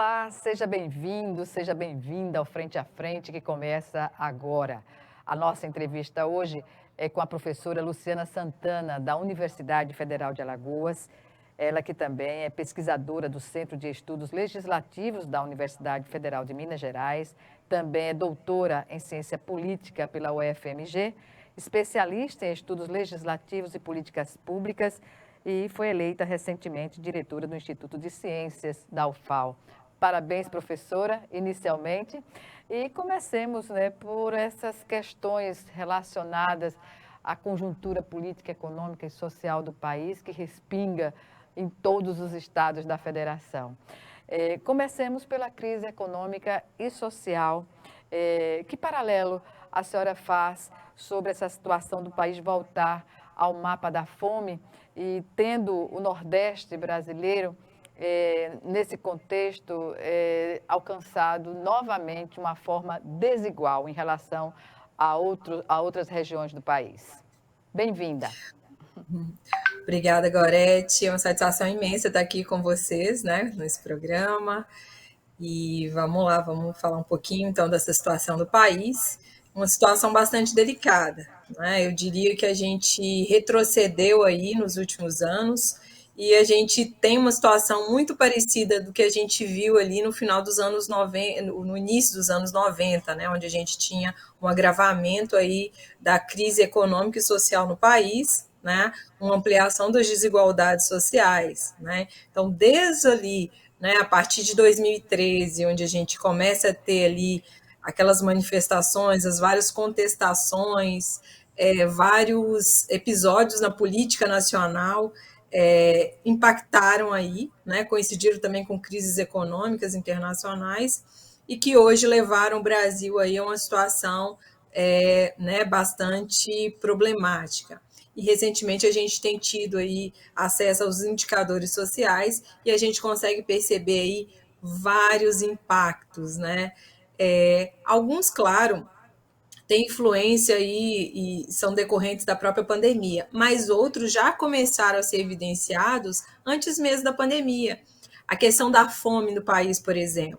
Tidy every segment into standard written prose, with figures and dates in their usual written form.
Olá, seja bem-vindo, seja bem-vinda ao Frente a Frente que começa agora. A nossa entrevista hoje é com a professora Luciana Santana, da Universidade Federal de Alagoas. Ela que também é pesquisadora do Centro de Estudos Legislativos da Universidade Federal de Minas Gerais, também é doutora em Ciência Política pela UFMG, especialista em estudos legislativos e políticas públicas e foi eleita recentemente diretora do Instituto de Ciências da UFAL. Parabéns, professora, inicialmente. E comecemos, por essas questões relacionadas à conjuntura política, econômica e social do país, que respinga em todos os estados da federação. Comecemos pela crise econômica e social. Que paralelo a senhora faz sobre essa situação do país voltar ao mapa da fome e tendo o Nordeste brasileiro, nesse contexto, alcançado novamente uma forma desigual em relação a outras regiões do país? Bem-vinda. Obrigada, Gorete. É uma satisfação imensa estar aqui com vocês, nesse programa. E vamos lá, vamos falar um pouquinho então dessa situação do país. Uma situação bastante delicada, Eu diria que a gente retrocedeu aí nos últimos anos e a gente tem uma situação muito parecida do que a gente viu ali no final dos anos 90, no início dos anos 90, onde a gente tinha um agravamento aí da crise econômica e social no país, uma ampliação das desigualdades sociais, Então, desde ali, a partir de 2013, onde a gente começa a ter ali aquelas manifestações, as várias contestações, vários episódios na política nacional impactaram aí, coincidiram também com crises econômicas internacionais e que hoje levaram o Brasil aí a uma situação bastante problemática. E recentemente a gente tem tido aí acesso aos indicadores sociais e a gente consegue perceber aí vários impactos, alguns, claro, têm influência aí e são decorrentes da própria pandemia, mas outros já começaram a ser evidenciados antes mesmo da pandemia. A questão da fome no país, por exemplo,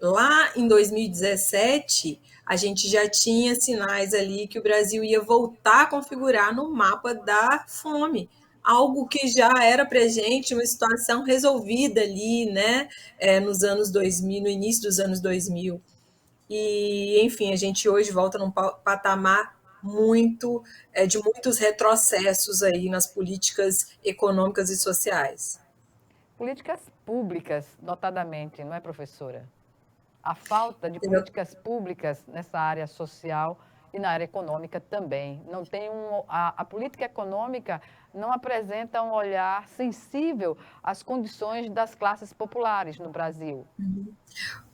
lá em 2017, a gente já tinha sinais ali que o Brasil ia voltar a configurar no mapa da fome, algo que já era para a gente uma situação resolvida ali, nos anos 2000, no início dos anos 2000. E, enfim, a gente hoje volta num patamar de muitos retrocessos aí nas políticas econômicas e sociais. Políticas públicas, notadamente, não é, professora? A falta de políticas públicas nessa área social e na área econômica também. Não tem a política econômica não apresenta um olhar sensível às condições das classes populares no Brasil.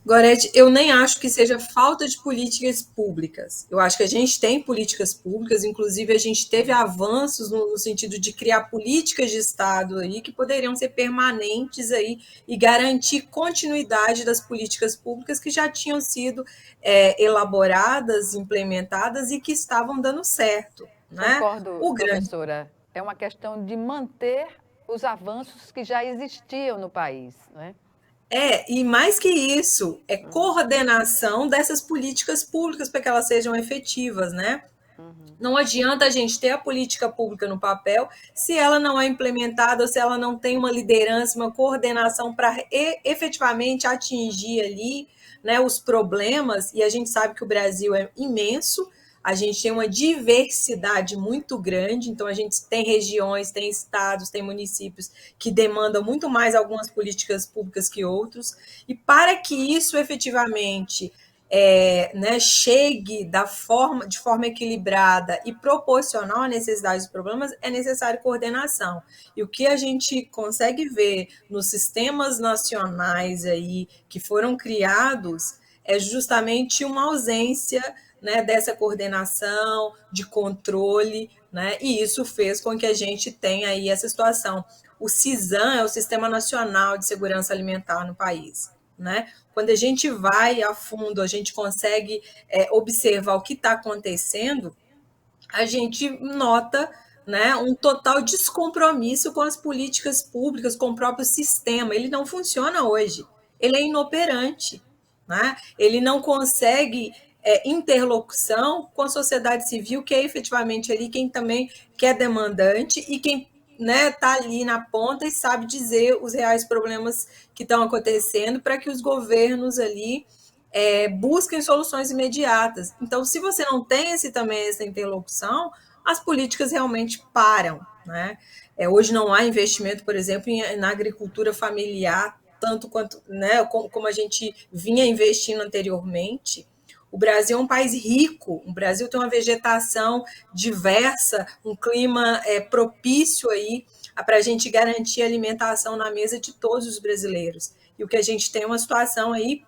Gorete, eu nem acho que seja falta de políticas públicas. Eu acho que a gente tem políticas públicas, inclusive a gente teve avanços no sentido de criar políticas de Estado aí que poderiam ser permanentes aí e garantir continuidade das políticas públicas que já tinham sido elaboradas, implementadas e que estavam dando certo. Concordo, professora. É uma questão de manter os avanços que já existiam no país, não é? E mais que isso, é coordenação dessas políticas públicas para que elas sejam efetivas, Não adianta a gente ter a política pública no papel se ela não é implementada, ou se ela não tem uma liderança, uma coordenação para efetivamente atingir ali, os problemas. E a gente sabe que o Brasil é imenso, a gente tem uma diversidade muito grande, então a gente tem regiões, tem estados, tem municípios que demandam muito mais algumas políticas públicas que outros, e para que isso efetivamente chegue de forma equilibrada e proporcional à necessidade dos problemas, é necessário coordenação. E o que a gente consegue ver nos sistemas nacionais aí que foram criados é justamente uma ausência dessa coordenação, de controle, e isso fez com que a gente tenha aí essa situação. O CISAM é o Sistema Nacional de Segurança Alimentar no país. Quando a gente vai a fundo, a gente consegue observar o que está acontecendo, a gente nota né, um total descompromisso com as políticas públicas, com o próprio sistema. Ele não funciona hoje, ele é inoperante, né? Ele não consegue interlocução com a sociedade civil, que é efetivamente ali quem também que é demandante e quem está ali na ponta e sabe dizer os reais problemas que estão acontecendo para que os governos ali busquem soluções imediatas. Então, se você não tem também essa interlocução, as políticas realmente param, né? Hoje não há investimento, por exemplo, na agricultura familiar, tanto quanto, né, como a gente vinha investindo anteriormente. O Brasil é um país rico, o Brasil tem uma vegetação diversa, um clima propício aí para a gente garantir alimentação na mesa de todos os brasileiros. E o que a gente tem é uma situação aí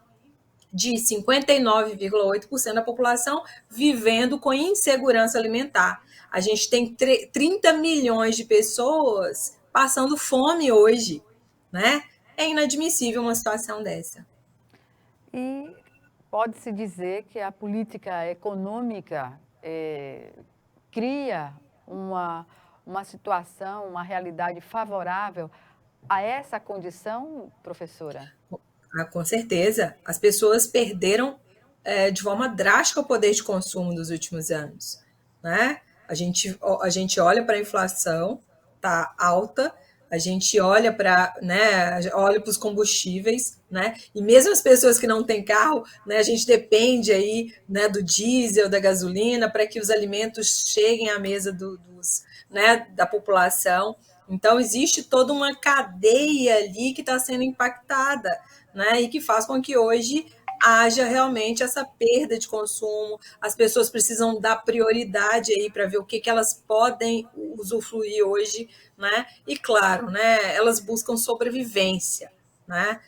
de 59,8% da população vivendo com insegurança alimentar. A gente tem 30 milhões de pessoas passando fome hoje, né? É inadmissível uma situação dessa. E pode-se dizer que a política econômica cria uma situação, uma realidade favorável a essa condição, professora? Com certeza. As pessoas perderam de forma drástica o poder de consumo nos últimos anos, né? A gente olha para a inflação, está alta, a gente olha para, né, olha para os combustíveis, né? E mesmo as pessoas que não têm carro, né, a gente depende aí, né, do diesel, da gasolina, para que os alimentos cheguem à mesa né, da população. Então, existe toda uma cadeia ali que está sendo impactada, né, e que faz com que hoje haja realmente essa perda de consumo. As pessoas precisam dar prioridade aí para ver o que elas podem usufruir hoje, né? E claro, né, elas buscam sobrevivência, né?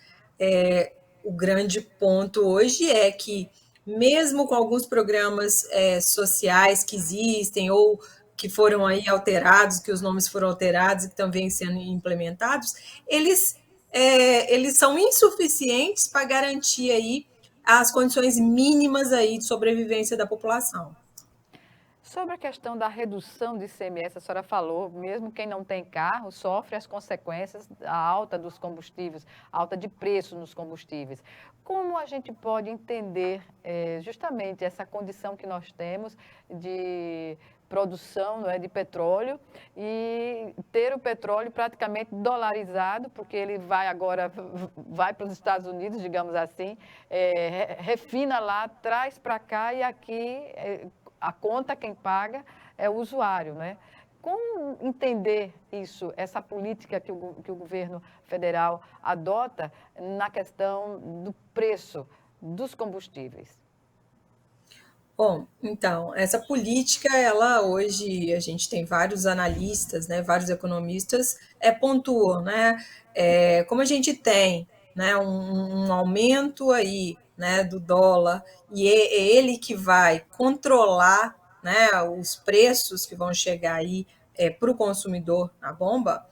O grande ponto hoje é que, mesmo com alguns programas sociais que existem ou que foram aí alterados, que os nomes foram alterados e que também sendo implementados, eles são insuficientes para garantir aí as condições mínimas aí de sobrevivência da população. Sobre a questão da redução de ICMS, a senhora falou, mesmo quem não tem carro sofre as consequências da alta dos combustíveis, alta de preço nos combustíveis. Como a gente pode entender justamente essa condição que nós temos de produção, não é, de petróleo e ter o petróleo praticamente dolarizado, porque ele vai agora para os Estados Unidos, digamos assim, refina lá, traz para cá e aqui a conta quem paga é o usuário, né? Como entender isso, essa política que o governo federal adota na questão do preço dos combustíveis? Bom, então, essa política, ela hoje, a gente tem vários analistas, né, vários economistas, pontuam, né, como a gente tem, né, um aumento aí, né, do dólar, e é ele que vai controlar, né, os preços que vão chegar aí para o consumidor na bomba,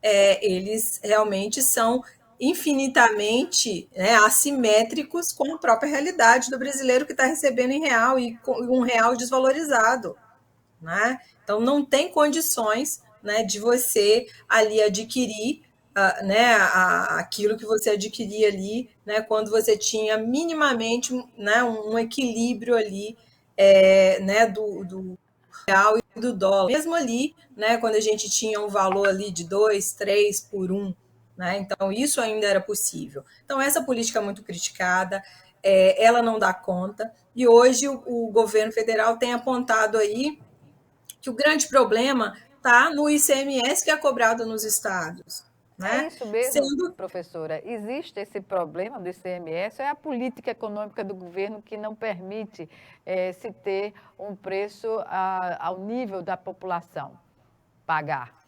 eles realmente são infinitamente, né, assimétricos com a própria realidade do brasileiro que está recebendo em real e com um real desvalorizado, né? Então não tem condições, né, de você ali adquirir né, aquilo que você adquiria ali, né, quando você tinha minimamente, né, um equilíbrio ali, né, do real e do dólar. Mesmo ali, né, quando a gente tinha um valor ali de 2, 3 por 1, né, então isso ainda era possível. Então essa política é muito criticada, ela não dá conta, e hoje o governo federal tem apontado aí que o grande problema está no ICMS que é cobrado nos estados. Né? É isso mesmo, professora? Existe esse problema do ICMS? É a política econômica do governo que não permite se ter um preço ao nível da população pagar?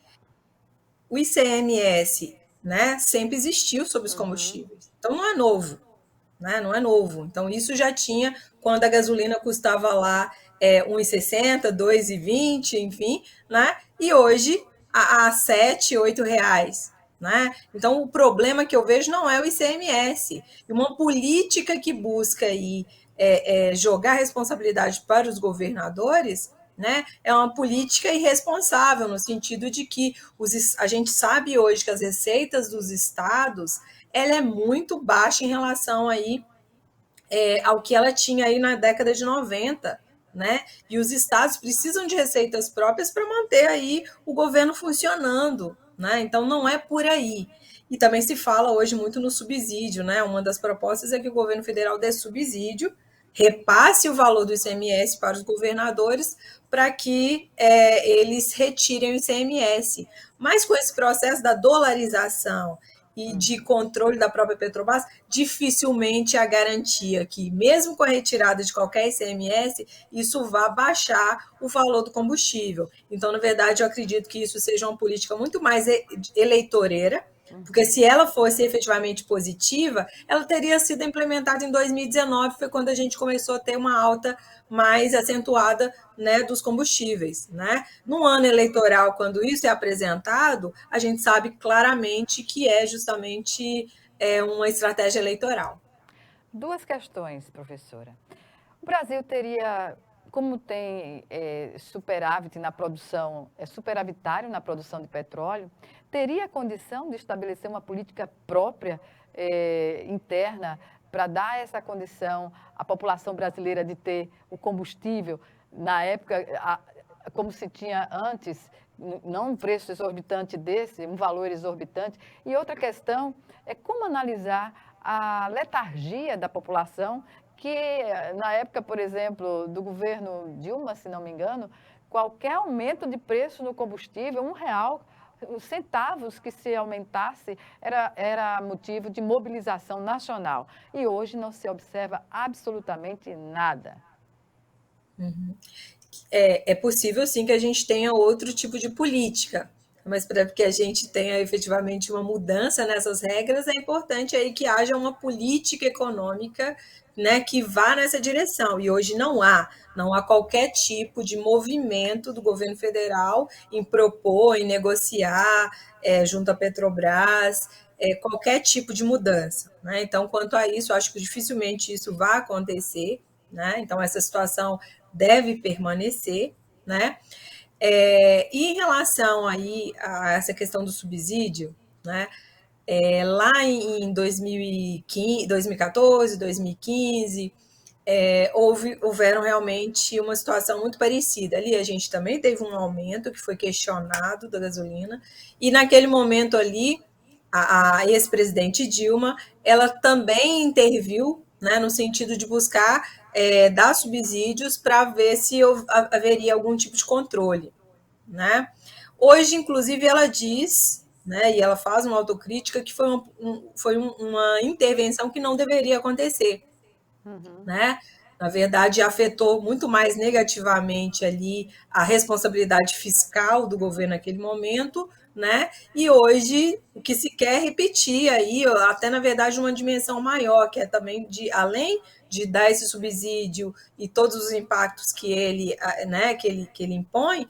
O ICMS, né, sempre existiu sobre os combustíveis. Então não é novo. Né? Não é novo. Então isso já tinha quando a gasolina custava lá R$1,60, R$2,20, enfim, né? E hoje a R$7, R$8. Né? Então, o problema que eu vejo não é o ICMS. E uma política que busca aí, jogar responsabilidade para os governadores né, é uma política irresponsável, no sentido de que a gente sabe hoje que as receitas dos estados ela é muito baixa em relação aí, ao que ela tinha aí na década de 90, né? E os estados precisam de receitas próprias para manter aí o governo funcionando, né? Então não é por aí. E também se fala hoje muito no subsídio, né? Uma das propostas é que o governo federal dê subsídio, repasse o valor do ICMS para os governadores para que eles retirem o ICMS. Mas com esse processo da dolarização e de controle da própria Petrobras, dificilmente há garantia que, mesmo com a retirada de qualquer ICMS, isso vá baixar o valor do combustível. Então, na verdade, eu acredito que isso seja uma política muito mais eleitoreira, porque se ela fosse efetivamente positiva, ela teria sido implementada em 2019, foi quando a gente começou a ter uma alta mais acentuada, né, dos combustíveis, né? No ano eleitoral, quando isso é apresentado, a gente sabe claramente que é justamente uma estratégia eleitoral. Duas questões, professora. O Brasil teria, como tem superávit na produção, superavitário na produção de petróleo, teria condição de estabelecer uma política própria interna para dar essa condição à população brasileira de ter o combustível na época, como se tinha antes, não um preço exorbitante desse, um valor exorbitante. E outra questão é como analisar a letargia da população, que na época, por exemplo, do governo Dilma, se não me engano, qualquer aumento de preço no combustível, R$ 1, os centavos que se aumentasse era motivo de mobilização nacional. E hoje não se observa absolutamente nada. É possível, sim, que a gente tenha outro tipo de política, mas para que a gente tenha efetivamente uma mudança nessas regras, é importante aí que haja uma política econômica, né, que vá nessa direção. E hoje não há qualquer tipo de movimento do governo federal em propor, em negociar junto à Petrobras, qualquer tipo de mudança, né? Então, quanto a isso, acho que dificilmente isso vai acontecer, né? Então, essa situação deve permanecer, né? E em relação aí a essa questão do subsídio, né? Lá em 2015, 2014, 2015, houveram realmente uma situação muito parecida. Ali a gente também teve um aumento que foi questionado da gasolina, e naquele momento ali, a ex-presidente Dilma, ela também interviu, né, no sentido de buscar dar subsídios para ver se haveria algum tipo de controle, né? Hoje, inclusive, ela diz, né, e ela faz uma autocrítica que foi uma intervenção que não deveria acontecer, né? Na verdade, afetou muito mais negativamente ali a responsabilidade fiscal do governo naquele momento, né? E hoje o que se quer repetir aí, até na verdade uma dimensão maior, que é também de além de dar esse subsídio e todos os impactos que ele, né, que ele impõe,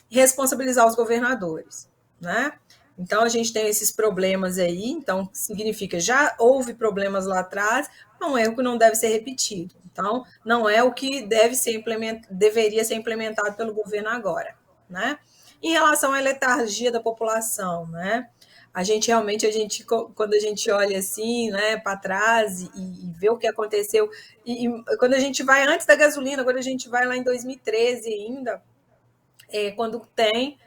responsabilizar os governadores, né? Então a gente tem esses problemas aí, então significa já houve problemas lá atrás, é um erro que não deve ser repetido. Então não é o que deveria ser implementado pelo governo agora, né? Em relação à letargia da população, né? A gente realmente, quando a gente olha assim, né, para trás e vê o que aconteceu, quando a gente vai antes da gasolina, quando a gente vai lá em 2013 ainda, quando tem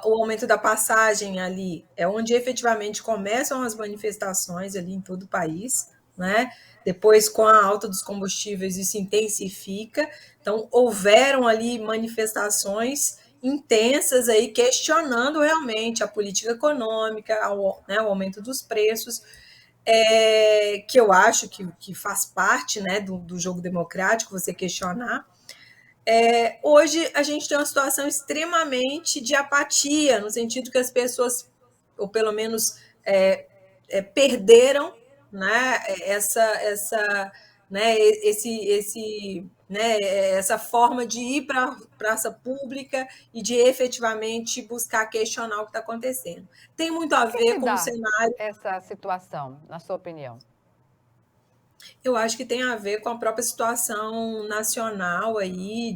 o aumento da passagem ali, é onde efetivamente começam as manifestações ali em todo o país, né? Depois, com a alta dos combustíveis, isso intensifica. Então, houveram ali manifestações intensas aí questionando realmente a política econômica, né, o aumento dos preços, que eu acho que faz parte, né, do jogo democrático você questionar. Hoje a gente tem uma situação extremamente de apatia, no sentido que as pessoas, ou pelo menos perderam, né, essa forma de ir para a praça pública e de efetivamente buscar questionar o que está acontecendo. Tem muito a O que ver se com o dá cenário. essa situação, na sua opinião? Eu acho que tem a ver com a própria situação nacional aí,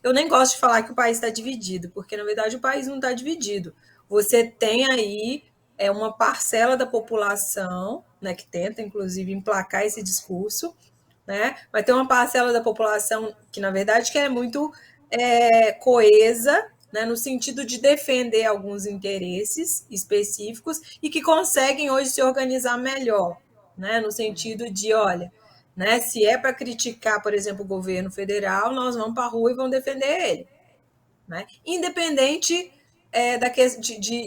eu nem gosto de falar que o país está dividido, porque na verdade o país não está dividido. Você tem aí uma parcela da população, né, que tenta inclusive emplacar esse discurso, né? Mas tem uma parcela da população que na verdade que é muito coesa, né, no sentido de defender alguns interesses específicos e que conseguem hoje se organizar melhor, né, no sentido de, olha, né, se é para criticar, por exemplo, o governo federal, nós vamos para a rua e vamos defender ele, né? Independente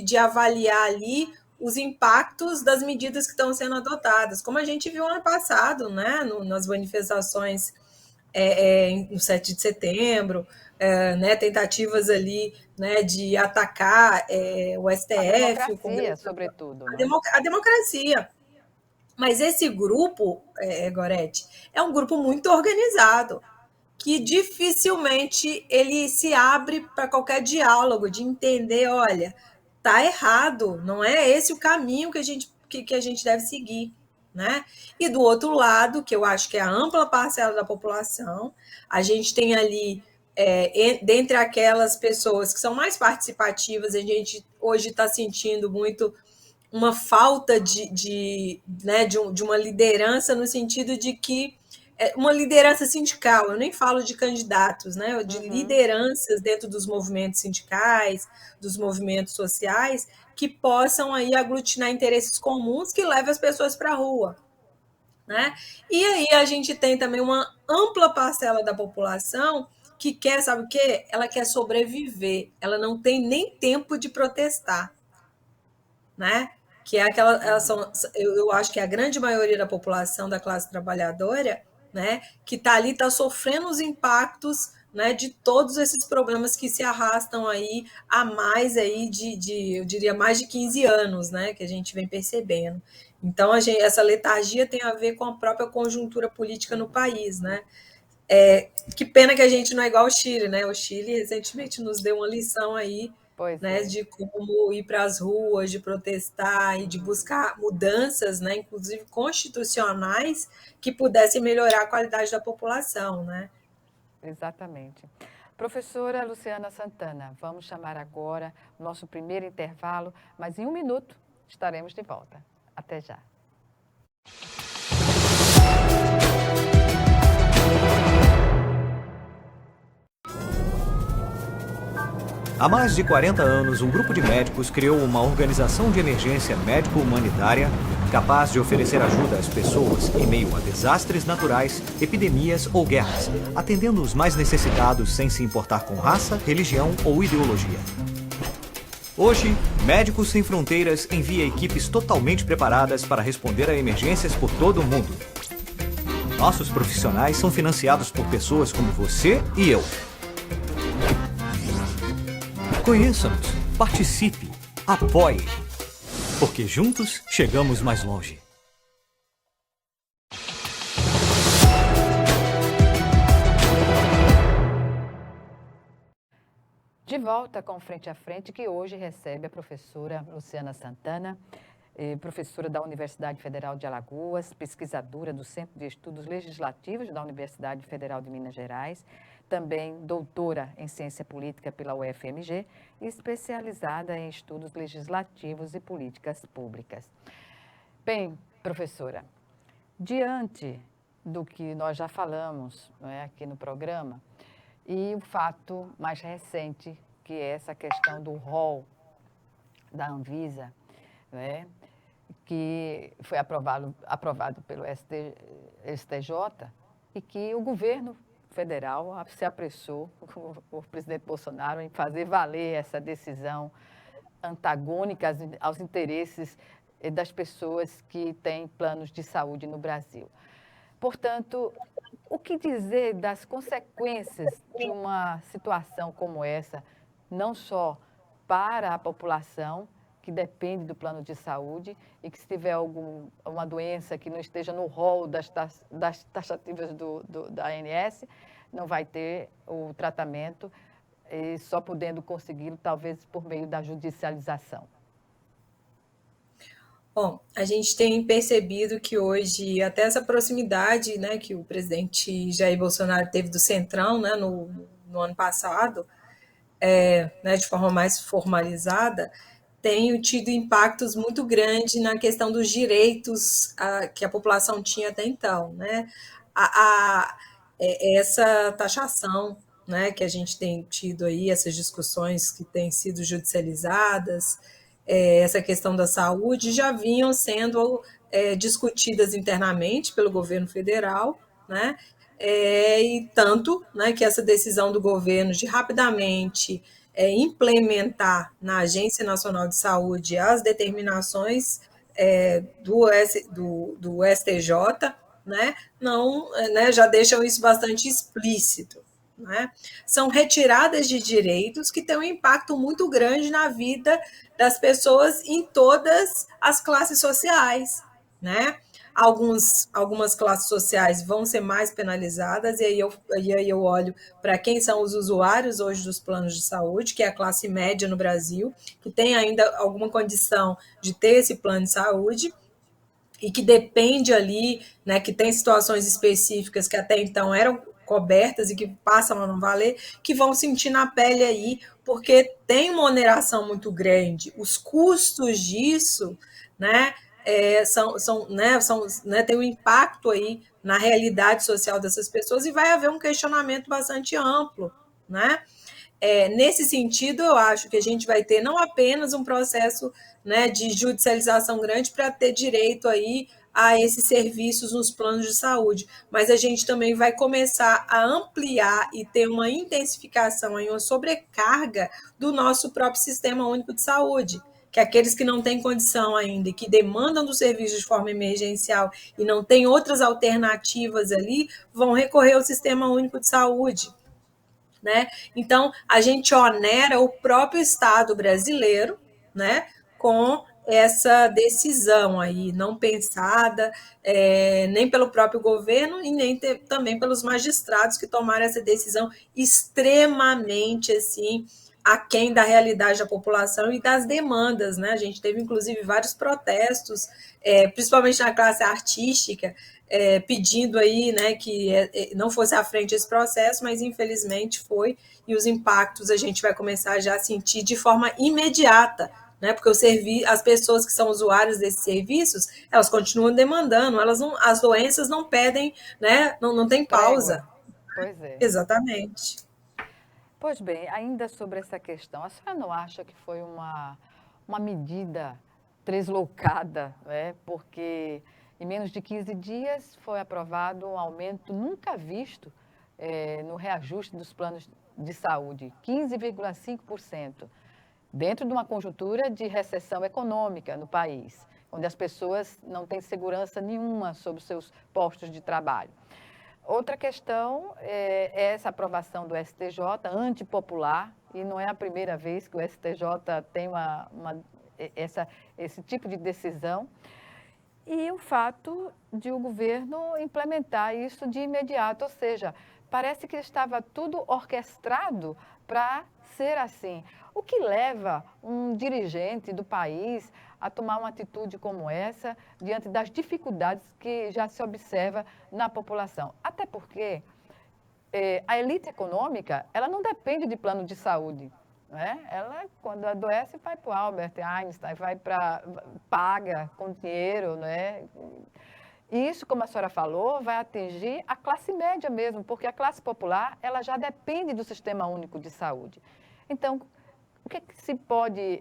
de avaliar ali os impactos das medidas que estão sendo adotadas, como a gente viu ano passado, né, nas manifestações no 7 de setembro, né, tentativas ali, né, de atacar o A STF, o democracia, Congresso, sobretudo, né? a democracia. Mas esse grupo, Gorete, é um grupo muito organizado, que dificilmente ele se abre para qualquer diálogo, de entender, olha, tá errado, não é esse o caminho que a gente deve seguir, né? E do outro lado, que eu acho que é a ampla parcela da população, a gente tem ali, dentre aquelas pessoas que são mais participativas, a gente hoje está sentindo muito uma falta né, de uma liderança no sentido de que uma liderança sindical, eu nem falo de candidatos, né, de lideranças dentro dos movimentos sindicais, dos movimentos sociais, que possam aí aglutinar interesses comuns que levem as pessoas para a rua. Né? E aí a gente tem também uma ampla parcela da população que quer, sabe o quê? Ela quer sobreviver, ela não tem nem tempo de protestar, né? Que é aquela, eu acho que a grande maioria da população da classe trabalhadora, né, que está ali, está sofrendo os impactos, né, de todos esses problemas que se arrastam aí há mais aí eu diria, mais de 15 anos, né, que a gente vem percebendo. Então, essa letargia tem a ver com a própria conjuntura política no país, né? Que pena que a gente não é igual ao Chile, né? O Chile recentemente nos deu uma lição aí, Pois né, é. de como ir para as ruas, de protestar e de buscar mudanças, né, inclusive constitucionais, que pudessem melhorar a qualidade da população, né? Exatamente. Professora Luciana Santana, vamos chamar agora o nosso primeiro intervalo, mas em 1 minuto estaremos de volta. Até já. Há mais de 40 anos, um grupo de médicos criou uma organização de emergência médico-humanitária capaz de oferecer ajuda às pessoas em meio a desastres naturais, epidemias ou guerras, atendendo os mais necessitados sem se importar com raça, religião ou ideologia. Hoje, Médicos Sem Fronteiras envia equipes totalmente preparadas para responder a emergências por todo o mundo. Nossos profissionais são financiados por pessoas como você e eu. Conheça-nos, participe, apoie, porque juntos chegamos mais longe. De volta com Frente a Frente, que hoje recebe a professora Luciana Santana, professora da Universidade Federal de Alagoas, pesquisadora do Centro de Estudos Legislativos da Universidade Federal de Minas Gerais, também doutora em Ciência Política pela UFMG e especializada em estudos legislativos e políticas públicas. Bem, professora, diante do que nós já falamos, não é, aqui no programa, e o fato mais recente, que é essa questão do rol da Anvisa, não é, que foi aprovado pelo STJ e que o governo federal se apressou, o presidente Bolsonaro, em fazer valer essa decisão antagônica aos interesses das pessoas que têm planos de saúde no Brasil. Portanto, o que dizer das consequências de uma situação como essa, não só para a população, que depende do plano de saúde e que se tiver uma doença que não esteja no rol das taxativas da ANS, não vai ter o tratamento, e só podendo consegui-lo talvez por meio da judicialização. Bom, a gente tem percebido que hoje, até essa proximidade, né, que o presidente Jair Bolsonaro teve do Centrão, né, no ano passado, né, de forma mais formalizada, tem tido impactos muito grandes na questão dos direitos que a população tinha até então, né? Essa taxação, né, que a gente tem tido aí, essas discussões que têm sido judicializadas, essa questão da saúde, já vinham sendo discutidas internamente pelo governo federal, né? E tanto, né, que essa decisão do governo de rapidamente implementar na Agência Nacional de Saúde as determinações do STJ, né, não, né, já deixam isso bastante explícito. Né? São retiradas de direitos que têm um impacto muito grande na vida das pessoas em todas as classes sociais. Né? Algumas classes sociais vão ser mais penalizadas, e aí eu olho para quem são os usuários hoje dos planos de saúde, que é a classe média no Brasil, que tem ainda alguma condição de ter esse plano de saúde, e que depende ali, né, que tem situações específicas que até então eram cobertas e que passam a não valer, que vão sentir na pele aí, porque tem uma oneração muito grande. Os custos disso, né, tem um impacto aí na realidade social dessas pessoas, e vai haver um questionamento bastante amplo, né? Nesse sentido, eu acho que a gente vai ter não apenas um processo, né, de judicialização grande para ter direito aí a esses serviços nos planos de saúde, mas a gente também vai começar a ampliar e ter uma intensificação, aí, uma sobrecarga do nosso próprio Sistema Único de Saúde, que aqueles que não têm condição ainda e que demandam do serviço de forma emergencial e não têm outras alternativas ali, vão recorrer ao Sistema Único de Saúde. Né? Então, a gente onera o próprio Estado brasileiro, né, com essa decisão aí não pensada, nem pelo próprio governo e nem também pelos magistrados que tomaram essa decisão extremamente assim aquém da realidade da população e das demandas, né? A gente teve inclusive vários protestos, principalmente na classe artística, pedindo aí, né, que não fosse à frente esse processo, mas infelizmente foi, e os impactos a gente vai começar já a sentir de forma imediata, né, porque as pessoas que são usuárias desses serviços, elas continuam demandando, as doenças não pedem, né, não tem pausa. Pois é. Exatamente. Pois bem, ainda sobre essa questão, a senhora não acha que foi uma medida translocada, né? Porque em menos de 15 dias foi aprovado um aumento nunca visto no reajuste dos planos de saúde, 15,5%, dentro de uma conjuntura de recessão econômica no país, onde as pessoas não têm segurança nenhuma sobre os seus postos de trabalho. Outra questão é essa aprovação do STJ, antipopular, e não é a primeira vez que o STJ tem esse tipo de decisão, e o fato de o governo implementar isso de imediato, ou seja, parece que estava tudo orquestrado para ser assim. O que leva um dirigente do país a tomar uma atitude como essa diante das dificuldades que já se observa na população? Até porque a elite econômica, ela não depende de plano de saúde. Né? Ela, quando adoece, vai para o Albert Einstein, paga com dinheiro, né? E isso, como a senhora falou, vai atingir a classe média mesmo, porque a classe popular, ela já depende do Sistema Único de Saúde. Então, o que se pode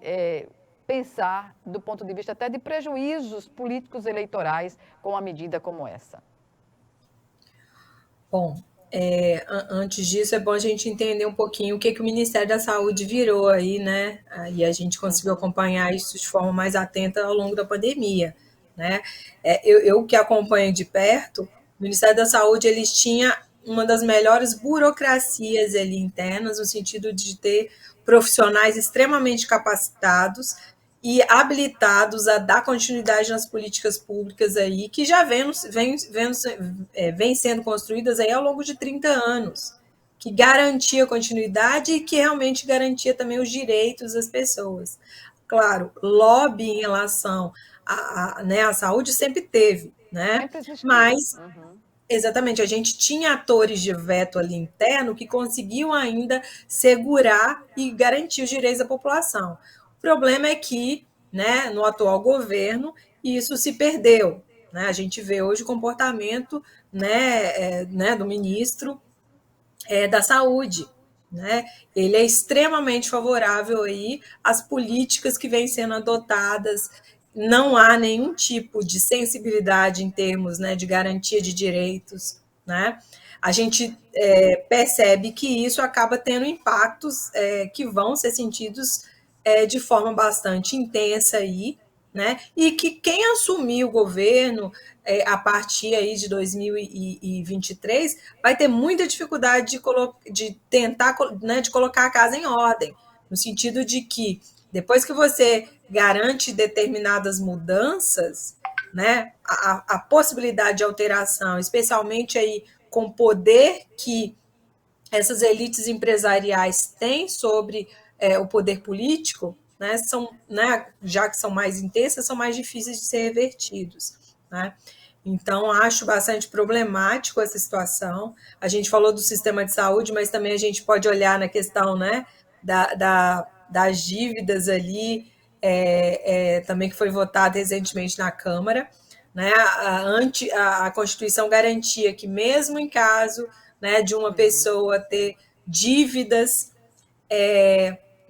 pensar do ponto de vista até de prejuízos políticos eleitorais com uma medida como essa? Bom, antes disso é bom a gente entender um pouquinho o que o Ministério da Saúde virou aí, né? E a gente conseguiu acompanhar isso de forma mais atenta ao longo da pandemia, né? Eu que acompanho de perto, o Ministério da Saúde, eles tinha uma das melhores burocracias ali internas, no sentido de ter profissionais extremamente capacitados e habilitados a dar continuidade nas políticas públicas aí, que já vem sendo construídas aí ao longo de 30 anos, que garantia continuidade e que realmente garantia também os direitos das pessoas. Claro, lobby em relação né, a saúde sempre teve, né? Sempre existiu. Mas, exatamente, a gente tinha atores de veto ali interno que conseguiam ainda segurar e garantir os direitos da população. O problema é que, né, no atual governo, isso se perdeu, né? A gente vê hoje o comportamento, né, do ministro da Saúde, né? Ele é extremamente favorável aí às políticas que vêm sendo adotadas. Não há nenhum tipo de sensibilidade em termos, né, de garantia de direitos, né? A gente percebe que isso acaba tendo impactos que vão ser sentidos de forma bastante intensa aí, né? E que quem assumir o governo a partir aí de 2023 vai ter muita dificuldade de tentar, né, de colocar a casa em ordem, no sentido de que depois que você garante determinadas mudanças, né, a possibilidade de alteração, especialmente aí com poder que essas elites empresariais têm sobre o poder político, né, já que são mais intensas, são mais difíceis de ser revertidos, né? Então, acho bastante problemático essa situação. A gente falou do sistema de saúde, mas também a gente pode olhar na questão, né, das dívidas ali, também que foi votada recentemente na Câmara, né? A Constituição garantia que mesmo em caso, né, de uma pessoa ter dívidas,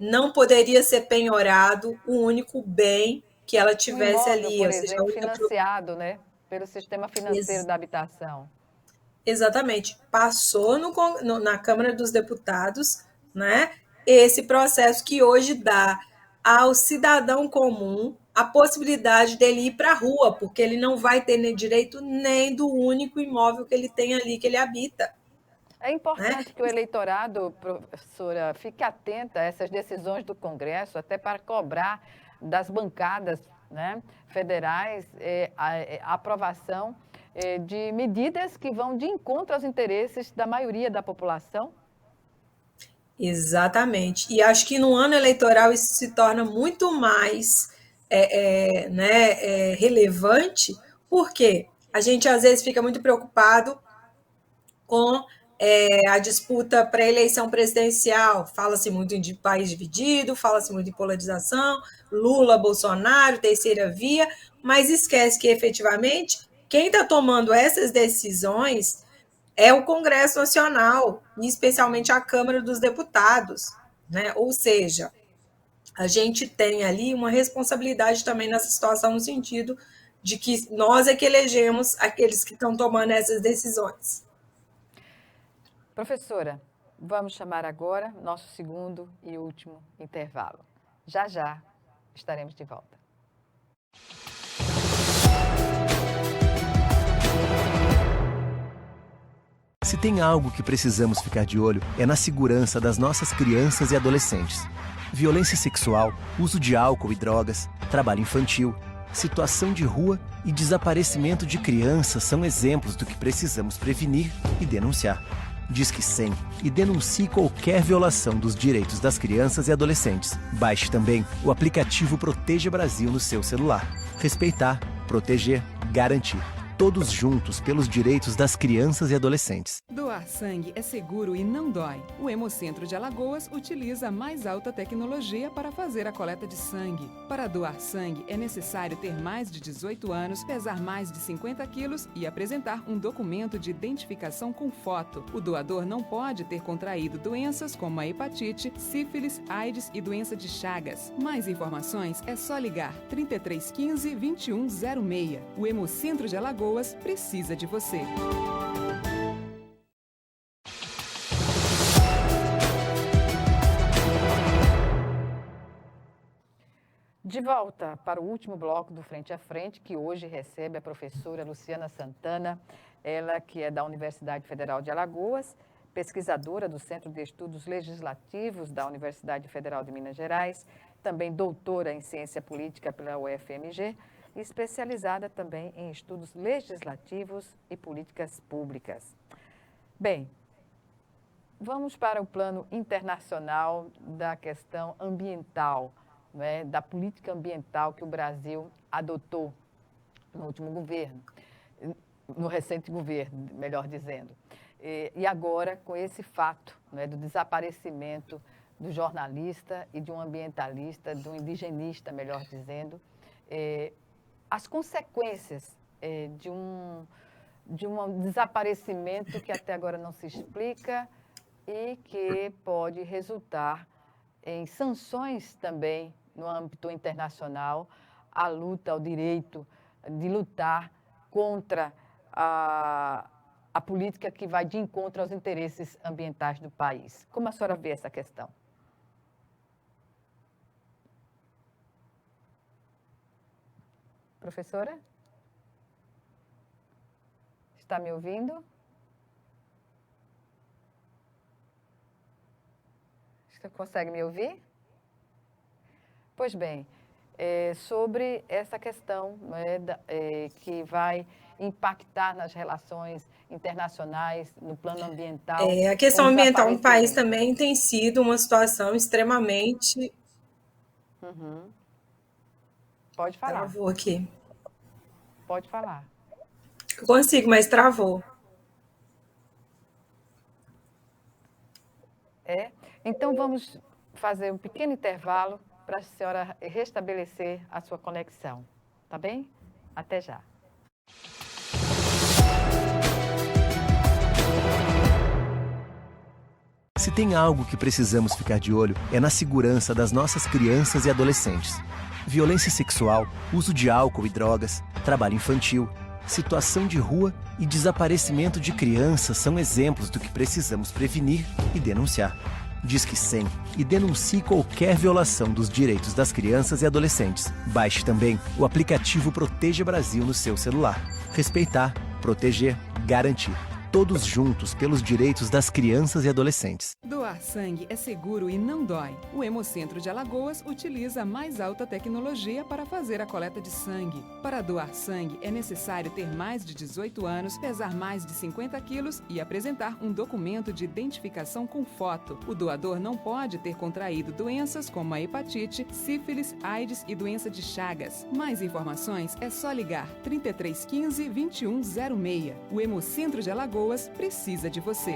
não poderia ser penhorado o único bem que ela tivesse imóvel, ali, por ou seja, a exemplo, única financiado, né, pelo sistema financeiro da habitação. Exatamente. Passou na Câmara dos Deputados, né, esse processo que hoje dá ao cidadão comum a possibilidade dele ir para a rua, porque ele não vai ter nem direito nem do único imóvel que ele tem ali, que ele habita. É importante que o eleitorado, professora, fique atenta a essas decisões do Congresso, até para cobrar das bancadas, né, federais a aprovação de medidas que vão de encontro aos interesses da maioria da população. Exatamente. E acho que no ano eleitoral isso se torna muito mais relevante, porque a gente às vezes fica muito preocupado com a disputa para a eleição presidencial. Fala-se muito de país dividido, fala-se muito de polarização, Lula, Bolsonaro, terceira via, mas esquece que efetivamente quem está tomando essas decisões é o Congresso Nacional, e especialmente a Câmara dos Deputados, né? Ou seja, a gente tem ali uma responsabilidade também nessa situação, no sentido de que nós é que elegemos aqueles que estão tomando essas decisões. Professora, vamos chamar agora nosso segundo e último intervalo. Já já estaremos de volta. Se tem algo que precisamos ficar de olho, é na segurança das nossas crianças e adolescentes. Violência sexual, uso de álcool e drogas, trabalho infantil, situação de rua e desaparecimento de crianças são exemplos do que precisamos prevenir e denunciar. Disque 100 e denuncie qualquer violação dos direitos das crianças e adolescentes. Baixe também o aplicativo Proteja Brasil no seu celular. Respeitar, proteger, garantir. Todos juntos pelos direitos das crianças e adolescentes. Doar sangue é seguro e não dói. O Hemocentro de Alagoas utiliza a mais alta tecnologia para fazer a coleta de sangue. Para doar sangue, é necessário ter mais de 18 anos, pesar mais de 50 quilos e apresentar um documento de identificação com foto. O doador não pode ter contraído doenças como a hepatite, sífilis, AIDS e doença de Chagas. Mais informações é só ligar 3315 2106. O Hemocentro de Alagoas precisa de você. De volta para o último bloco do Frente a Frente, que hoje recebe a professora Luciana Santana, ela que é da Universidade Federal de Alagoas, pesquisadora do Centro de Estudos Legislativos da Universidade Federal de Minas Gerais, também doutora em Ciência Política pela UFMG, especializada também em estudos legislativos e políticas públicas. Bem, vamos para o plano internacional da questão ambiental. né, da política ambiental que o Brasil adotou no último governo, no recente governo, melhor dizendo. E agora, com esse fato, né, do desaparecimento do jornalista e de um ambientalista, de um indigenista, melhor dizendo, as consequências de um desaparecimento que até agora não se explica e que pode resultar em sanções também no âmbito internacional, a luta, ao direito de lutar contra a política que vai de encontro aos interesses ambientais do país. Como a senhora vê essa questão? Professora? Está me ouvindo? Você consegue me ouvir? Pois bem, sobre essa questão, né, que vai impactar nas relações internacionais, no plano ambiental. A questão ambiental no país também tem sido uma situação extremamente... Uhum. Pode falar. Travou aqui. Pode falar. Eu consigo, mas travou. Então, vamos fazer um pequeno intervalo para a senhora restabelecer a sua conexão. Tá bem? Até já. Se tem algo que precisamos ficar de olho, é na segurança das nossas crianças e adolescentes. Violência sexual, uso de álcool e drogas, trabalho infantil, situação de rua e desaparecimento de crianças são exemplos do que precisamos prevenir e denunciar. Disque 100 e denuncie qualquer violação dos direitos das crianças e adolescentes. Baixe também o aplicativo Proteja Brasil no seu celular. Respeitar, proteger, garantir. Todos juntos pelos direitos das crianças e adolescentes. Doar sangue é seguro e não dói. O Hemocentro de Alagoas utiliza a mais alta tecnologia para fazer a coleta de sangue. Para doar sangue, é necessário ter mais de 18 anos, pesar mais de 50 quilos e apresentar um documento de identificação com foto. O doador não pode ter contraído doenças como a hepatite, sífilis, AIDS e doença de Chagas. Mais informações é só ligar 3315 2106. O Hemocentro de Alagoas precisa de você.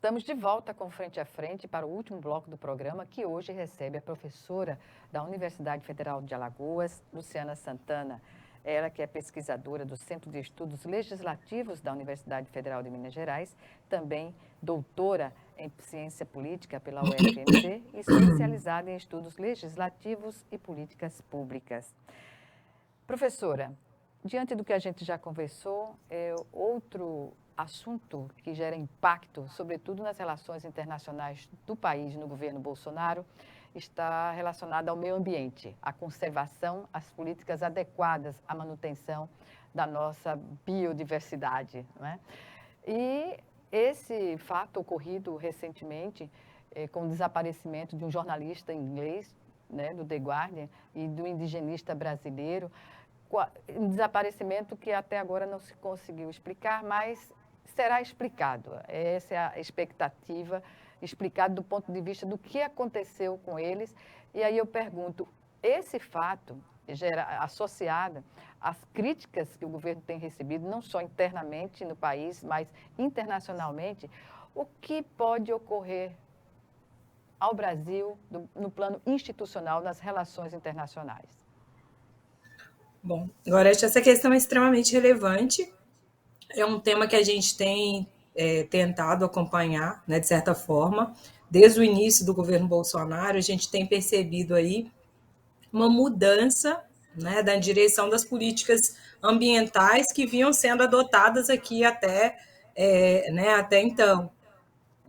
Estamos de volta com Frente a Frente para o último bloco do programa, que hoje recebe a professora da Universidade Federal de Alagoas, Luciana Santana. Ela que é pesquisadora do Centro de Estudos Legislativos da Universidade Federal de Minas Gerais, também doutora em Ciência Política pela UFMG e especializada em Estudos Legislativos e Políticas Públicas. Professora, diante do que a gente já conversou, outro assunto que gera impacto, sobretudo nas relações internacionais do país no governo Bolsonaro, está relacionado ao meio ambiente, à conservação, às políticas adequadas à manutenção da nossa biodiversidade, não é? E esse fato ocorrido recentemente, com o desaparecimento de um jornalista inglês, né, do The Guardian, e do indigenista brasileiro, um desaparecimento que até agora não se conseguiu explicar, mas será explicado. Essa é a expectativa, explicado do ponto de vista do que aconteceu com eles. E aí eu pergunto, esse fato, associado às críticas que o governo tem recebido, não só internamente no país, mas internacionalmente, o que pode ocorrer ao Brasil no plano institucional, nas relações internacionais? Bom, Gorete, essa questão é extremamente relevante. É um tema que a gente tem tentado acompanhar, né, de certa forma. Desde o início do governo Bolsonaro, a gente tem percebido aí uma mudança, né, da direção das políticas ambientais que vinham sendo adotadas aqui até então,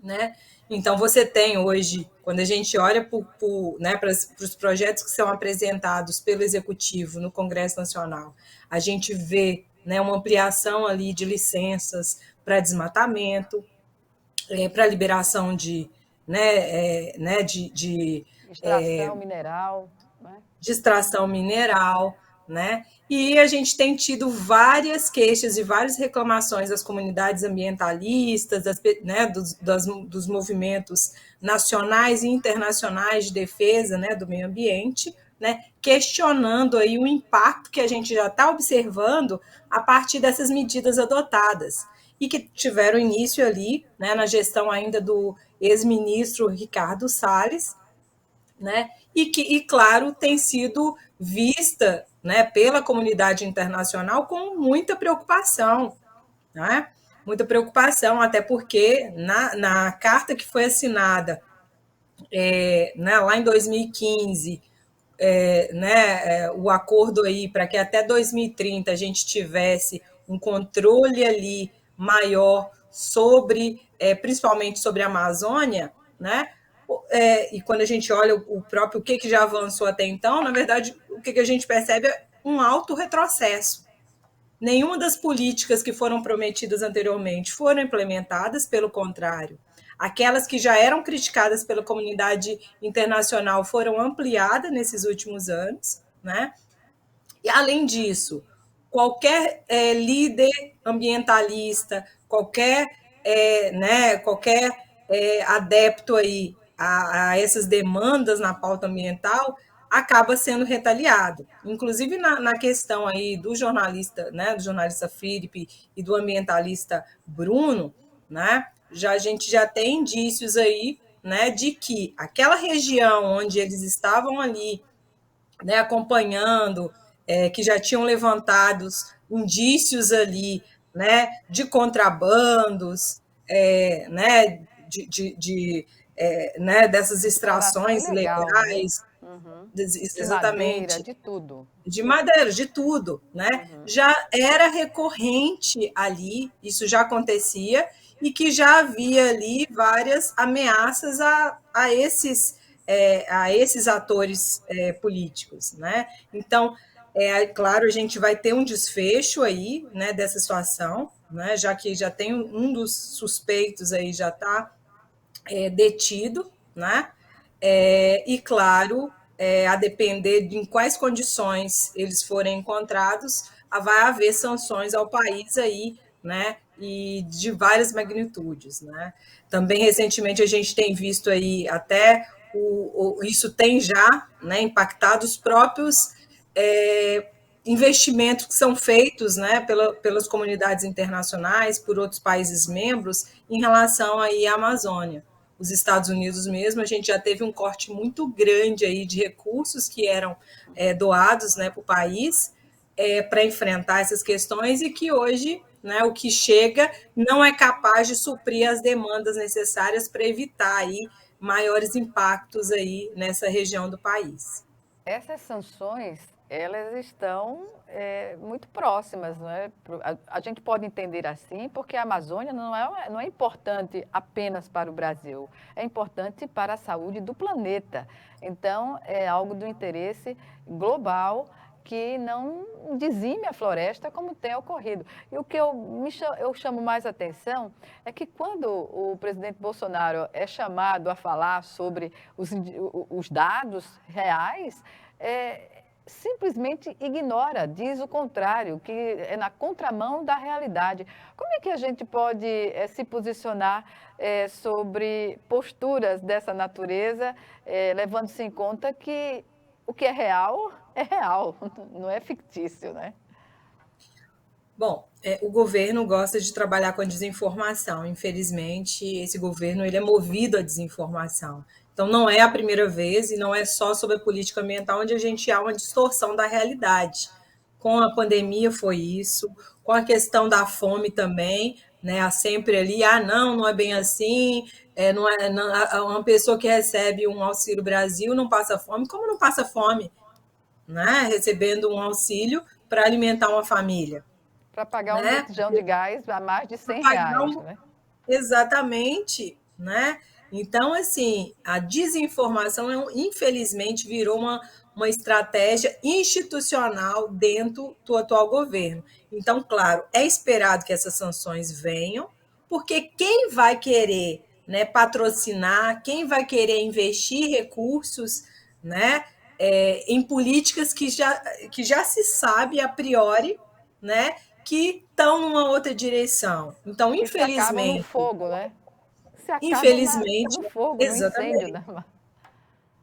né? Então, você tem hoje, quando a gente olha né, para os projetos que são apresentados pelo Executivo no Congresso Nacional, a gente vê, né, uma ampliação ali de licenças para desmatamento, para liberação de, Extração mineral, né? de extração mineral, né? E a gente tem tido várias queixas e várias reclamações das comunidades ambientalistas, dos movimentos nacionais e internacionais de defesa, né, do meio ambiente, né, questionando aí o impacto que a gente já está observando a partir dessas medidas adotadas e que tiveram início ali, né, na gestão ainda do ex-ministro Ricardo Salles, né? E, claro, tem sido vista, né, pela comunidade internacional com muita preocupação, né? Muita preocupação, até porque na carta que foi assinada né, lá em 2015, o acordo aí para que até 2030 a gente tivesse um controle ali maior sobre, principalmente sobre a Amazônia, né? E quando a gente olha o que já avançou até então, na verdade, o que a gente percebe é um alto retrocesso. Nenhuma das políticas que foram prometidas anteriormente foram implementadas, pelo contrário. Aquelas que já eram criticadas pela comunidade internacional foram ampliadas nesses últimos anos, né? E, além disso, qualquer líder ambientalista, qualquer adepto aí a essas demandas na pauta ambiental acaba sendo retaliado. Inclusive na questão aí do jornalista Felipe e do ambientalista Bruno, né, a gente já tem indícios aí, né, de que aquela região onde eles estavam ali, né, acompanhando, que já tinham levantados indícios ali, né, de contrabandos, dessas extrações ilegal, ilegais, né? Uhum. Exatamente, De madeira, de tudo. De madeira, de tudo, né? Uhum. Já era recorrente ali, isso já acontecia, e que já havia ali várias ameaças a esses atores políticos, né? Então, claro, a gente vai ter um desfecho aí, né, dessa situação, né, já que já tem um dos suspeitos aí já está detido, né? E, claro, a depender de em quais condições eles forem encontrados, vai haver sanções ao país aí, né? E de várias magnitudes, né? Também, recentemente, a gente tem visto aí até isso tem já, né, impactado os próprios investimentos que são feitos, né, pelas comunidades internacionais, por outros países membros, em relação aí à Amazônia. Os Estados Unidos mesmo, a gente já teve um corte muito grande aí de recursos que eram doados, né, para o país para enfrentar essas questões e que hoje, né, o que chega não é capaz de suprir as demandas necessárias para evitar aí maiores impactos aí nessa região do país. Essas sanções, elas estão muito próximas, não é? A gente pode entender assim, porque a Amazônia não é importante apenas para o Brasil, é importante para a saúde do planeta. Então, é algo do interesse global que não dizime a floresta como tem ocorrido. E o que eu chamo mais atenção é que quando o presidente Bolsonaro é chamado a falar sobre os dados reais, simplesmente ignora, diz o contrário, que é na contramão da realidade. Como é que a gente pode se posicionar sobre posturas dessa natureza, levando-se em conta que o que é real, não é fictício, né? Bom, o governo gosta de trabalhar com a desinformação. Infelizmente, esse governo ele é movido à desinformação. Então, não é a primeira vez e não é só sobre a política ambiental onde a gente há uma distorção da realidade. Com a pandemia foi isso, com a questão da fome também, né? Há sempre ali, não, não é bem assim, não é, não, uma pessoa que recebe um Auxílio Brasil não passa fome. Como não passa fome, né? Recebendo um auxílio para alimentar uma família, Para pagar um né? botijão de gás a mais de Para pagar R$ 100, né? exatamente, né? Então, assim, a desinformação, infelizmente, virou uma estratégia institucional dentro do atual governo. Então, claro, é esperado que essas sanções venham, porque quem vai querer, né, patrocinar, quem vai querer investir recursos, né, em políticas que já se sabe a priori, né, que estão numa outra direção. Então, Que se acabam no infelizmente, fogo, né? Se acabam infelizmente, no fogo, no incêndio. exatamente. Né?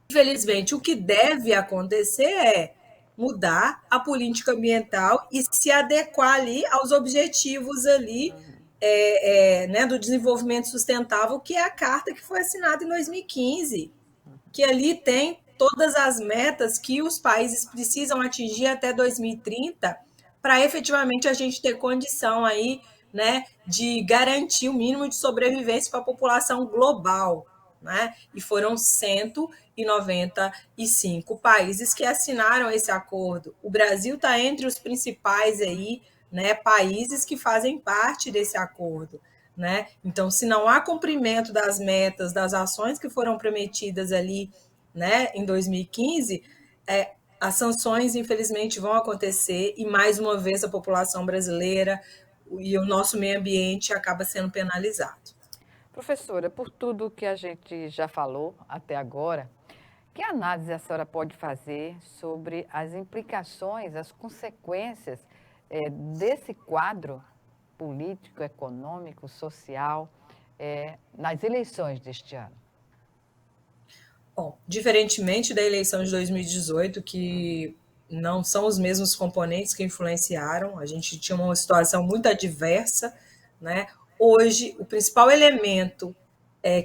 Infelizmente, o que deve acontecer é mudar a política ambiental e se adequar ali aos objetivos ali né, do desenvolvimento sustentável, que é a carta que foi assinada em 2015, que ali tem todas as metas que os países precisam atingir até 2030 para efetivamente a gente ter condição aí, né, de garantir o mínimo de sobrevivência para a população global, né? E foram 195 países que assinaram esse acordo. O Brasil está entre os principais aí, né, países que fazem parte desse acordo. Né? Então, se não há cumprimento das metas, das ações que foram prometidas ali, né, em 2015, as sanções, infelizmente, vão acontecer e, mais uma vez, a população brasileira e o nosso meio ambiente acaba sendo penalizado. Professora, por tudo que a gente já falou até agora, que análise a senhora pode fazer sobre as implicações, as consequências desse quadro político, econômico, social nas eleições deste ano? Bom, diferentemente da eleição de 2018, que não são os mesmos componentes que influenciaram, a gente tinha uma situação muito adversa, né? Hoje, o principal elemento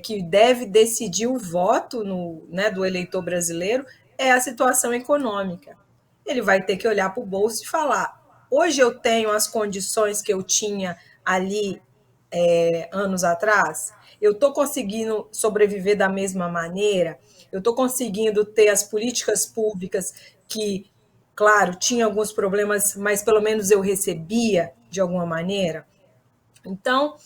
que deve decidir o voto né, do eleitor brasileiro é a situação econômica. Ele vai ter que olhar para o bolso e falar: hoje eu tenho as condições que eu tinha ali anos atrás? Eu estou conseguindo sobreviver da mesma maneira? Eu estou conseguindo ter as políticas públicas que, claro, tinha alguns problemas, mas pelo menos eu recebia de alguma maneira? Então,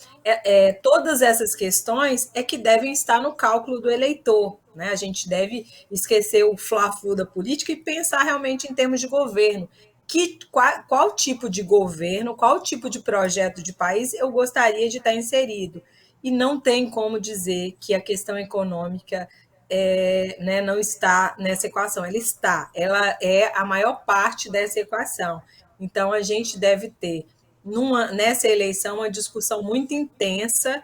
todas essas questões é que devem estar no cálculo do eleitor. Né? A gente deve esquecer o fla-flu da política e pensar realmente em termos de governo. Qual tipo de governo, qual tipo de projeto de país eu gostaria de estar inserido? E não tem como dizer que a questão econômica né, não está nessa equação. Ela está, ela é a maior parte dessa equação. Então, a gente deve ter nessa eleição uma discussão muito intensa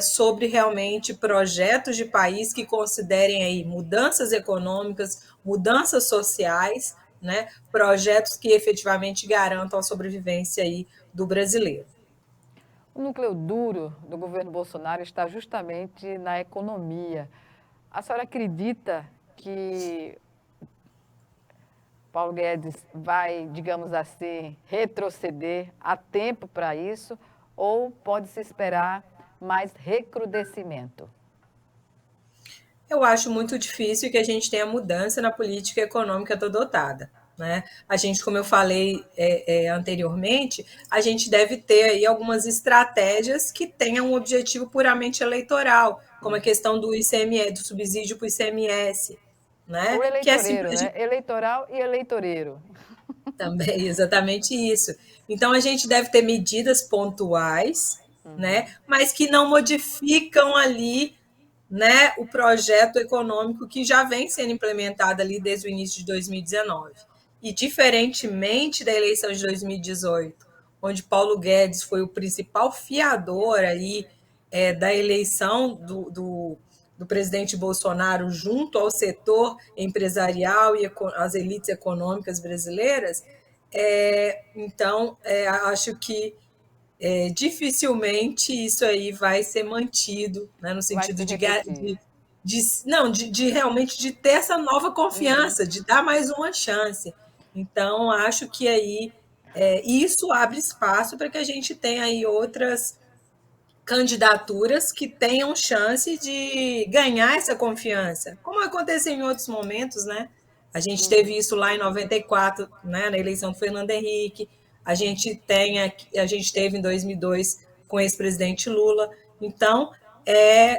sobre realmente projetos de país que considerem aí mudanças econômicas, mudanças sociais, né, projetos que efetivamente garantam a sobrevivência aí do brasileiro. O núcleo duro do governo Bolsonaro está justamente na economia. A senhora acredita que Paulo Guedes vai, digamos assim, retroceder a tempo para isso ou pode-se esperar mais recrudescimento? Eu acho muito difícil que a gente tenha mudança na política econômica adotada. Né? A gente, como eu falei anteriormente, a gente deve ter aí algumas estratégias que tenham um objetivo puramente eleitoral, como a questão do ICMS, do subsídio para o ICMS. Né? O Que é eleitoreiro, simplesmente... né? Eleitoral e eleitoreiro. Também, exatamente isso. Então, a gente deve ter medidas pontuais, né? Mas que não modificam ali, né, o projeto econômico que já vem sendo implementado ali desde o início de 2019. E diferentemente da eleição de 2018, onde Paulo Guedes foi o principal fiador aí, da eleição do presidente Bolsonaro junto ao setor empresarial e às elites econômicas brasileiras, Então, acho que dificilmente isso aí vai ser mantido, né, no Vai sentido se repetir. de realmente de ter essa nova confiança, de dar mais uma chance. Então, acho que aí isso abre espaço para que a gente tenha aí outras candidaturas que tenham chance de ganhar essa confiança, como aconteceu em outros momentos, né? A gente teve isso lá em 94, né, na eleição do Fernando Henrique, a gente teve em 2002 com o ex-presidente Lula. Então,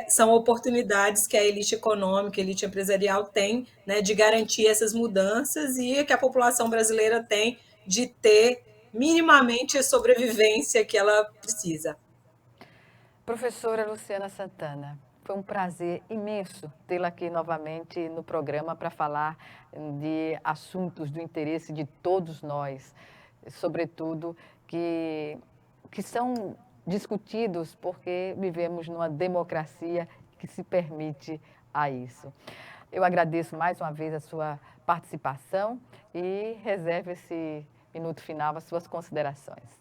são oportunidades que a elite econômica, a elite empresarial tem, né, de garantir essas mudanças e que a população brasileira tem de ter minimamente a sobrevivência que ela precisa. Professora Luciana Santana, foi um prazer imenso tê-la aqui novamente no programa para falar de assuntos do interesse de todos nós, sobretudo que são discutidos porque vivemos numa democracia que se permite a isso. Eu agradeço mais uma vez a sua participação e reservo esse minuto final às suas considerações.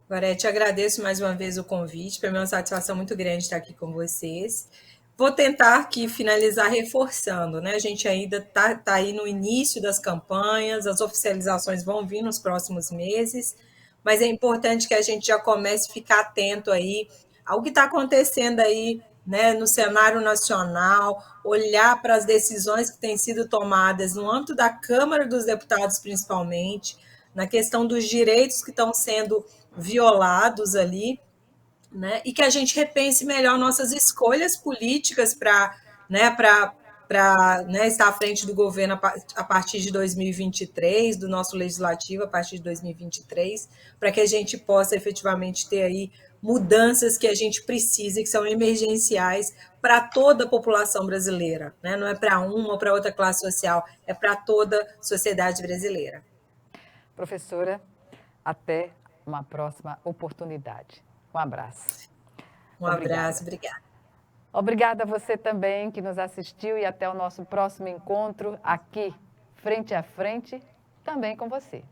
Gorete, agradeço mais uma vez o convite. Para mim é uma satisfação muito grande estar aqui com vocês. Vou tentar aqui finalizar reforçando, né? A gente ainda está aí no início das campanhas, as oficializações vão vir nos próximos meses, mas é importante que a gente já comece a ficar atento aí ao que está acontecendo aí, né, no cenário nacional, olhar para as decisões que têm sido tomadas no âmbito da Câmara dos Deputados, principalmente, na questão dos direitos que estão sendo violados ali, né? E que a gente repense melhor nossas escolhas políticas para, né, estar à frente do governo a partir de 2023, do nosso legislativo a partir de 2023, para que a gente possa efetivamente ter aí mudanças que a gente precisa e que são emergenciais para toda a população brasileira, né? Não é para uma ou para outra classe social, é para toda a sociedade brasileira. Professora, até uma próxima oportunidade. Um abraço. Um abraço, obrigada. Obrigada a você também que nos assistiu e até o nosso próximo encontro aqui, frente a frente, também com você.